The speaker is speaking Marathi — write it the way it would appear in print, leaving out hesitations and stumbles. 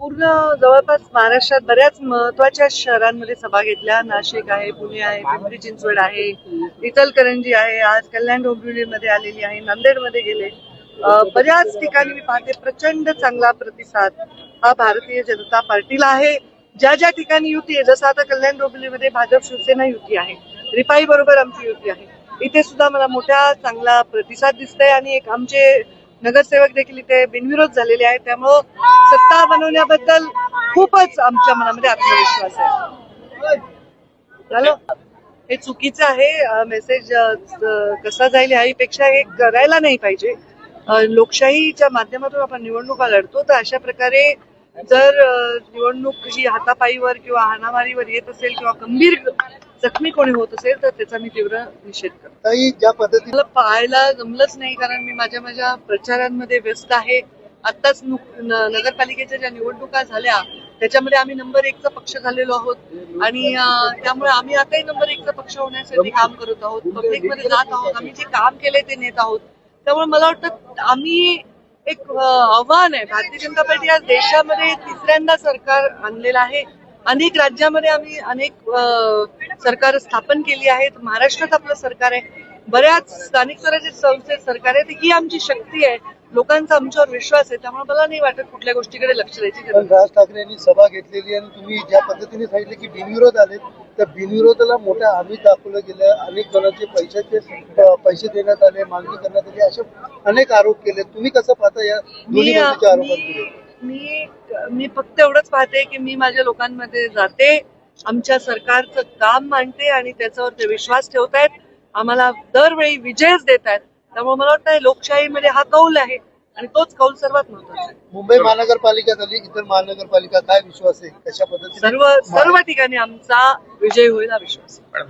पूर्ण जवळपास महाराष्ट्रात बऱ्याच महत्वाच्या शहरांमध्ये सभा घेतल्या. नाशिक आहे, पुणे आहे, पिंपरी चिंचवड आहे, इचलकरंजी आहे, आज कल्याण डोंबिवलीमध्ये आलेली आहे, नांदेडमध्ये गेले. बऱ्याच ठिकाणी मी पाहते प्रचंड चांगला प्रतिसाद हा भारतीय जनता पार्टीला आहे. ज्या ज्या ठिकाणी युती आहे, जसं आता कल्याण डोंबिवलीमध्ये भाजप शिवसेना युती आहे, रिपाई बरोबर आमची युती आहे, इथे सुद्धा मला मोठा चांगला प्रतिसाद दिसतोय आणि एक आमचे नगरसेवक देखील इथे बिनविरोध झालेले आहेत. त्यामुळं सत्ता बनवण्याबद्दल खूपच आमच्या मनामध्ये आत्मविश्वास आहे. झालं हे चुकीचं आहे. मेसेज कसा जाईल याहीपेक्षा हे करायला नाही पाहिजे. लोकशाहीच्या माध्यमातून आपण निवडणुका लढतो, तर अशा प्रकारे जर निवडणूक ही हातापायीवर किंवा हाणामारीवर येत असेल किंवा गंभीर जखमी कोणी होत असेल तर त्याचा मी तीव्र निषेध करतो. ज्या पद्धतीने मला पाहायला जमलंच नाही, कारण मी माझ्या प्रचारांमध्ये व्यस्त आहे. आत्ताच नगरपालिकेच्या ज्या निवडणुका झाल्या त्याच्यामध्ये आम्ही नंबर 1चा पक्ष झालेलो आहोत आणि त्यामुळे आम्ही आताही नंबर 1चा पक्ष होण्यासाठी काम करत आहोत, पब्लिकमध्ये जात आहोत, आम्ही जे काम केले ते नेत आहोत. त्यामुळे मला वाटतं आम्ही एक आव्हान आहे. भारतीय जनता पार्टी आज देशामध्ये तिसऱ्यांदा सरकार आणलेलं आहे. अनेक राज्यामध्ये आम्ही अनेक सरकार स्थापन केली आहेत. महाराष्ट्रात आपलं सरकार आहे, बऱ्याच स्थानिक स्तराचे संस्थेत सरकार आहे. ही आमची शक्ती आहे, लोकांचा आमच्यावर विश्वास आहे. त्यामुळे मला नाही वाटत कुठल्या गोष्टीकडे लक्ष द्यायची गरज. राज ठाकरे यांनी सभा घेतलेली आणि तुम्ही ज्या पद्धतीने सांगितले की बिनविरोध आले, तर बिनविरोधाला मोठ्या आम्ही दाखवलं गेलं. अनेक जणांचे पैसे देण्यात आले, मागणी करण्यात आली, असे अनेक आरोप केले. तुम्ही कसं पाहता या दोन्ही बाजूच्या आरोपांकडे? मी फक्त एवढंच पाहते की मी माझ्या लोकांमध्ये जाते, आमच्या सरकारचं काम मांडते आणि त्याच्यावर ते विश्वास ठेवतायत. आम्हाला दरवेळी विजयच देत आहेत. त्यामुळे मला वाटतं लोकशाहीमध्ये हा कौल आहे आणि तोच कौल सर्वात महत्वाचा आहे. मुंबई महानगरपालिका झाली, इतर महानगरपालिका काय विश्वास आहे कशा पद्धतीने? सर्व ठिकाणी आमचा विजय होईल हा विश्वास आहे.